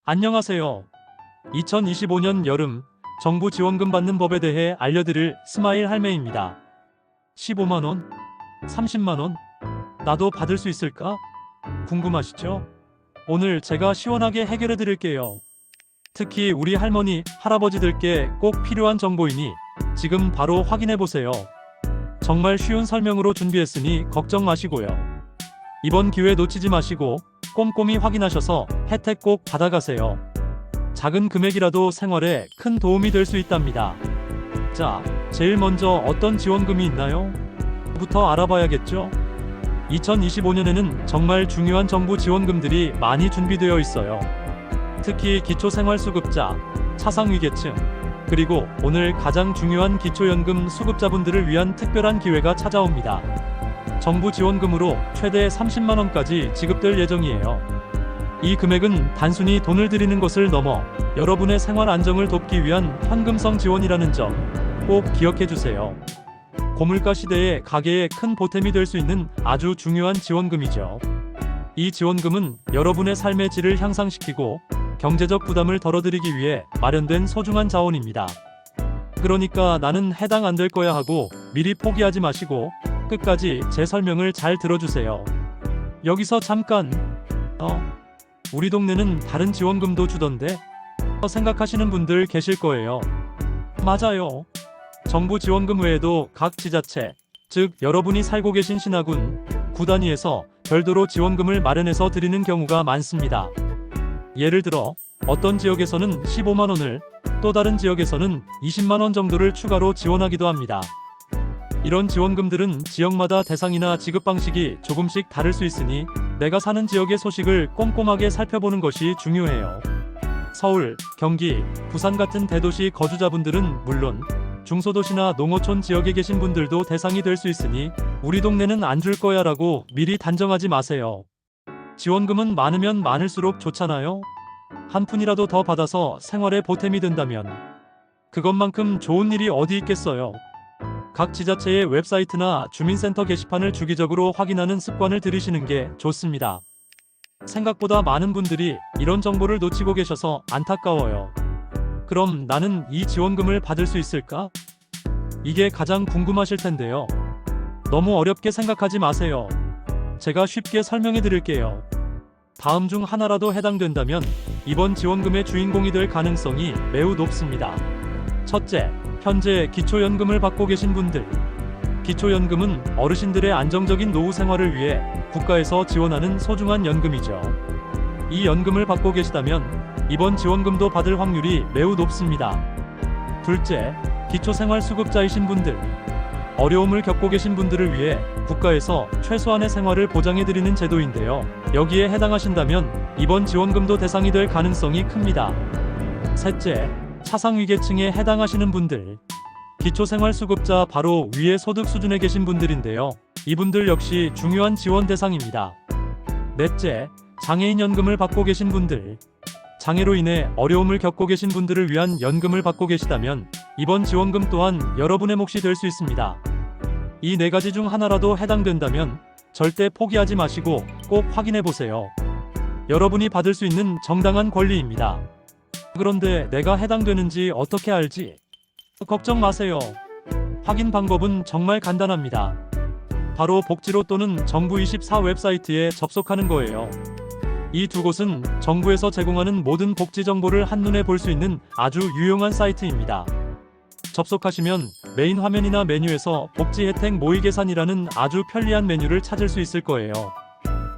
안녕하세요. 2025년 여름 정부 지원금 받는 법에 대해 알려드릴 스마일 할매입니다. 15만원? 30만원? 나도 받을 수 있을까? 궁금하시죠? 오늘 제가 시원하게 해결해 드릴게요. 특히 우리 할머니, 할아버지들께 꼭 필요한 정보이니 지금 바로 확인해 보세요. 정말 쉬운 설명으로 준비했으니 걱정 마시고요. 이번 기회 놓치지 마시고 꼼꼼히 확인하셔서 혜택 꼭 받아가세요. 작은 금액이라도 생활에 큰 도움이 될 수 있답니다. 자, 제일 먼저 어떤 지원금이 있나요? 부터 알아봐야겠죠? 2025년에는 정말 중요한 정부 지원금들이 많이 준비되어 있어요. 특히 기초생활수급자, 차상위계층, 그리고 오늘 가장 중요한 기초연금 수급자분들을 위한 특별한 기회가 찾아옵니다. 정부 지원금으로 최대 30만원까지 지급될 예정이에요. 이 금액은 단순히 돈을 드리는 것을 넘어 여러분의 생활 안정을 돕기 위한 현금성 지원이라는 점 꼭 기억해 주세요. 고물가 시대에 가계에 큰 보탬이 될 수 있는 아주 중요한 지원금이죠. 이 지원금은 여러분의 삶의 질을 향상시키고 경제적 부담을 덜어드리기 위해 마련된 소중한 자원입니다. 그러니까 나는 해당 안 될 거야 하고 미리 포기하지 마시고 끝까지 제 설명을 잘 들어주세요. 여기서 잠깐 우리 동네는 다른 지원금도 주던데 생각하시는 분들 계실 거예요. 맞아요. 정부 지원금 외에도 각 지자체, 즉 여러분이 살고 계신 시나군, 구 단위에서 별도로 지원금을 마련해서 드리는 경우가 많습니다. 예를 들어 어떤 지역에서는 15만원을, 또 다른 지역에서는 20만원 정도를 추가로 지원하기도 합니다. 이런 지원금들은 지역마다 대상이나 지급 방식이 조금씩 다를 수 있으니 내가 사는 지역의 소식을 꼼꼼하게 살펴보는 것이 중요해요. 서울, 경기, 부산 같은 대도시 거주자분들은 물론 중소도시나 농어촌 지역에 계신 분들도 대상이 될 수 있으니 우리 동네는 안 줄 거야 라고 미리 단정하지 마세요. 지원금은 많으면 많을수록 좋잖아요. 한 푼이라도 더 받아서 생활에 보탬이 된다면 그것만큼 좋은 일이 어디 있겠어요. 각 지자체의 웹사이트나 주민센터 게시판을 주기적으로 확인하는 습관을 들이시는 게 좋습니다. 생각보다 많은 분들이 이런 정보를 놓치고 계셔서 안타까워요. 그럼 나는 이 지원금을 받을 수 있을까? 이게 가장 궁금하실 텐데요. 너무 어렵게 생각하지 마세요. 제가 쉽게 설명해 드릴게요. 다음 중 하나라도 해당된다면 이번 지원금의 주인공이 될 가능성이 매우 높습니다. 첫째, 현재 기초연금을 받고 계신 분들. 기초연금은 어르신들의 안정적인 노후 생활을 위해 국가에서 지원하는 소중한 연금이죠. 이 연금을 받고 계시다면 이번 지원금도 받을 확률이 매우 높습니다. 둘째, 기초생활수급자이신 분들. 어려움을 겪고 계신 분들을 위해 국가에서 최소한의 생활을 보장해드리는 제도인데요. 여기에 해당하신다면 이번 지원금도 대상이 될 가능성이 큽니다. 셋째, 차상위계층에 해당하시는 분들. 기초생활수급자 바로 위의 소득 수준에 계신 분들인데요. 이분들 역시 중요한 지원 대상입니다. 넷째, 장애인연금을 받고 계신 분들. 장애로 인해 어려움을 겪고 계신 분들을 위한 연금을 받고 계시다면 이번 지원금 또한 여러분의 몫이 될 수 있습니다. 이 네 가지 중 하나라도 해당된다면 절대 포기하지 마시고 꼭 확인해 보세요. 여러분이 받을 수 있는 정당한 권리입니다. 그런데 내가 해당되는지 어떻게 알지? 걱정 마세요. 확인 방법은 정말 간단합니다. 바로 복지로 또는 정부24 웹사이트에 접속하는 거예요. 이 두 곳은 정부에서 제공하는 모든 복지 정보를 한눈에 볼 수 있는 아주 유용한 사이트입니다. 접속하시면 메인 화면이나 메뉴에서 복지 혜택 모의 계산이라는 아주 편리한 메뉴를 찾을 수 있을 거예요.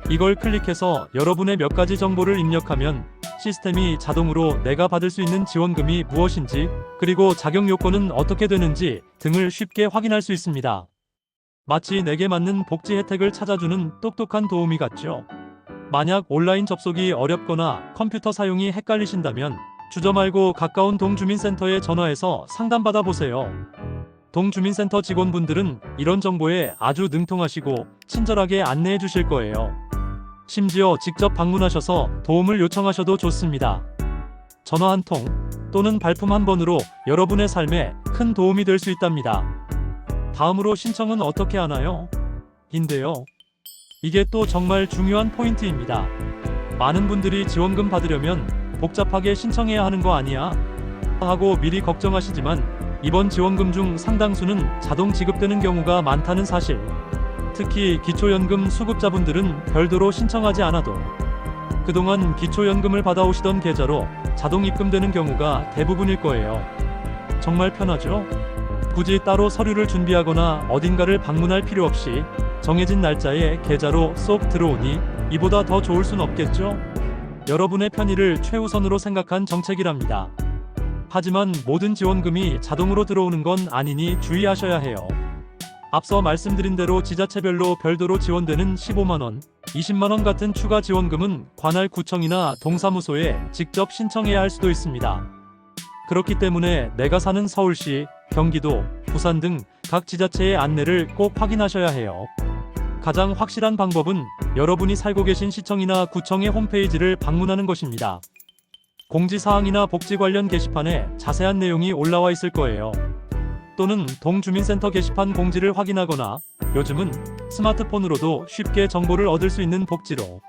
이걸 클릭해서 여러분의 몇 가지 정보를 입력하면 시스템이 자동으로 내가 받을 수 있는 지원금이 무엇인지, 그리고 자격 요건은 어떻게 되는지 등을 쉽게 확인할 수 있습니다. 마치 내게 맞는 복지 혜택을 찾아주는 똑똑한 도우미 같죠? 만약 온라인 접속이 어렵거나 컴퓨터 사용이 헷갈리신다면 주저 말고 가까운 동주민센터에 전화해서 상담받아 보세요. 동주민센터 직원분들은 이런 정보에 아주 능통하시고 친절하게 안내해 주실 거예요. 심지어 직접 방문하셔서 도움을 요청하셔도 좋습니다. 전화 한 통 또는 발품 한 번으로 여러분의 삶에 큰 도움이 될 수 있답니다. 다음으로 신청은 어떻게 하나요? 인데요. 이게 또 정말 중요한 포인트입니다. 많은 분들이 지원금 받으려면 복잡하게 신청해야 하는 거 아니야? 하고 미리 걱정하시지만 이번 지원금 중 상당수는 자동 지급되는 경우가 많다는 사실. 특히 기초연금 수급자분들은 별도로 신청하지 않아도 그동안 기초연금을 받아오시던 계좌로 자동 입금되는 경우가 대부분일 거예요. 정말 편하죠? 굳이 따로 서류를 준비하거나 어딘가를 방문할 필요 없이 정해진 날짜에 계좌로 쏙 들어오니 이보다 더 좋을 순 없겠죠? 여러분의 편의를 최우선으로 생각한 정책이랍니다. 하지만 모든 지원금이 자동으로 들어오는 건 아니니 주의하셔야 해요. 앞서 말씀드린 대로 지자체별로 별도로 지원되는 15만원, 20만원 같은 추가 지원금은 관할 구청이나 동사무소에 직접 신청해야 할 수도 있습니다. 그렇기 때문에 내가 사는 서울시, 경기도, 부산 등 각 지자체의 안내를 꼭 확인하셔야 해요. 가장 확실한 방법은 여러분이 살고 계신 시청이나 구청의 홈페이지를 방문하는 것입니다. 공지사항이나 복지 관련 게시판에 자세한 내용이 올라와 있을 거예요. 또는 동주민센터 게시판 공지를 확인하거나 요즘은 스마트폰으로도 쉽게 정보를 얻을 수 있는 복지로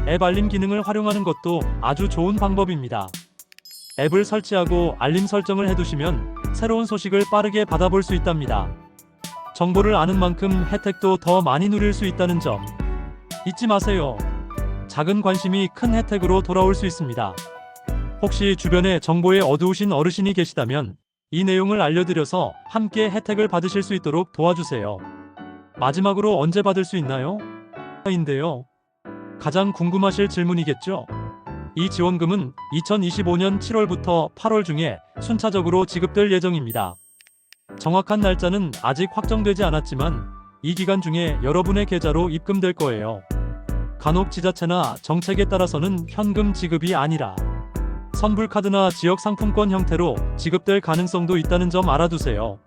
앱 알림 기능을 활용하는 것도 아주 좋은 방법입니다. 앱을 설치하고 알림 설정을 해두시면 새로운 소식을 빠르게 받아볼 수 있답니다. 정보를 아는 만큼 혜택도 더 많이 누릴 수 있다는 점 잊지 마세요. 작은 관심이 큰 혜택으로 돌아올 수 있습니다. 혹시 주변에 정보에 어두우신 어르신이 계시다면 이 내용을 알려드려서 함께 혜택을 받으실 수 있도록 도와주세요. 마지막으로 언제 받을 수 있나요? 인데요. 가장 궁금하실 질문이겠죠? 이 지원금은 2025년 7월부터 8월 중에 순차적으로 지급될 예정입니다. 정확한 날짜는 아직 확정되지 않았지만 이 기간 중에 여러분의 계좌로 입금될 거예요. 간혹 지자체나 정책에 따라서는 현금 지급이 아니라 선불카드나 지역상품권 형태로 지급될 가능성도 있다는 점 알아두세요.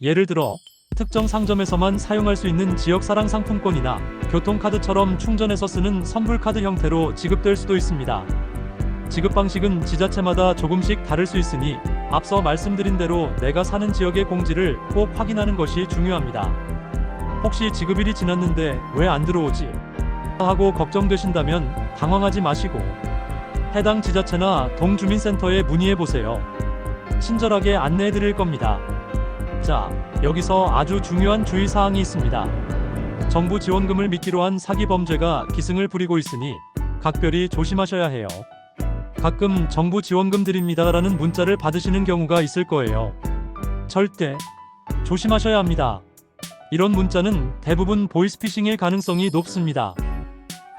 예를 들어 특정 상점에서만 사용할 수 있는 지역사랑 상품권이나 교통카드처럼 충전해서 쓰는 선불카드 형태로 지급될 수도 있습니다. 지급 방식은 지자체마다 조금씩 다를 수 있으니 앞서 말씀드린 대로 내가 사는 지역의 공지를 꼭 확인하는 것이 중요합니다. 혹시 지급일이 지났는데 왜 안 들어오지? 하고 걱정되신다면 당황하지 마시고 해당 지자체나 동주민센터에 문의해보세요. 친절하게 안내해드릴 겁니다. 자, 여기서 아주 중요한 주의사항이 있습니다. 정부 지원금을 미끼로 한 사기 범죄가 기승을 부리고 있으니 각별히 조심하셔야 해요. 가끔 정부 지원금 드립니다라는 문자를 받으시는 경우가 있을 거예요. 절대 조심하셔야 합니다. 이런 문자는 대부분 보이스피싱일 가능성이 높습니다.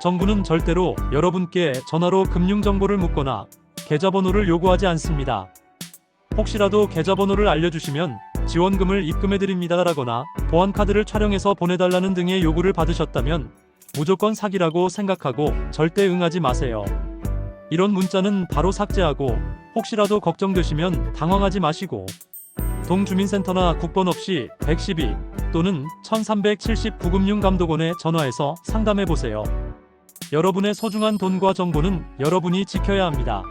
정부는 절대로 여러분께 전화로 금융정보를 묻거나 계좌번호를 요구하지 않습니다. 혹시라도 계좌번호를 알려주시면 지원금을 입금해드립니다라거나 보안카드를 촬영해서 보내달라는 등의 요구를 받으셨다면 무조건 사기라고 생각하고 절대 응하지 마세요. 이런 문자는 바로 삭제하고 혹시라도 걱정되시면 당황하지 마시고 동주민센터나 국번 없이 112 또는 1379금융감독원에 전화해서 상담해보세요. 여러분의 소중한 돈과 정보는 여러분이 지켜야 합니다.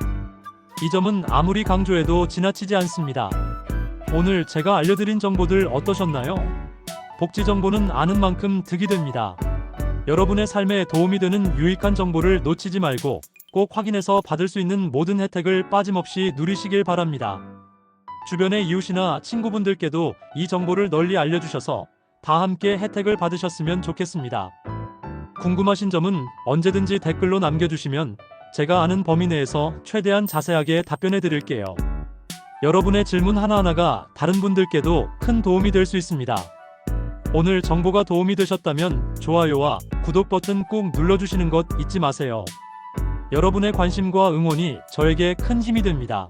이 점은 아무리 강조해도 지나치지 않습니다. 오늘 제가 알려드린 정보들 어떠셨나요? 복지 정보는 아는 만큼 득이 됩니다. 여러분의 삶에 도움이 되는 유익한 정보를 놓치지 말고 꼭 확인해서 받을 수 있는 모든 혜택을 빠짐없이 누리시길 바랍니다. 주변의 이웃이나 친구분들께도 이 정보를 널리 알려주셔서 다 함께 혜택을 받으셨으면 좋겠습니다. 궁금하신 점은 언제든지 댓글로 남겨주시면 제가 아는 범위 내에서 최대한 자세하게 답변해 드릴게요. 여러분의 질문 하나하나가 다른 분들께도 큰 도움이 될 수 있습니다. 오늘 정보가 도움이 되셨다면 좋아요와 구독 버튼 꾹 눌러주시는 것 잊지 마세요. 여러분의 관심과 응원이 저에게 큰 힘이 됩니다.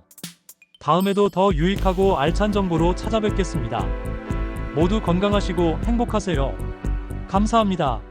다음에도 더 유익하고 알찬 정보로 찾아뵙겠습니다. 모두 건강하시고 행복하세요. 감사합니다.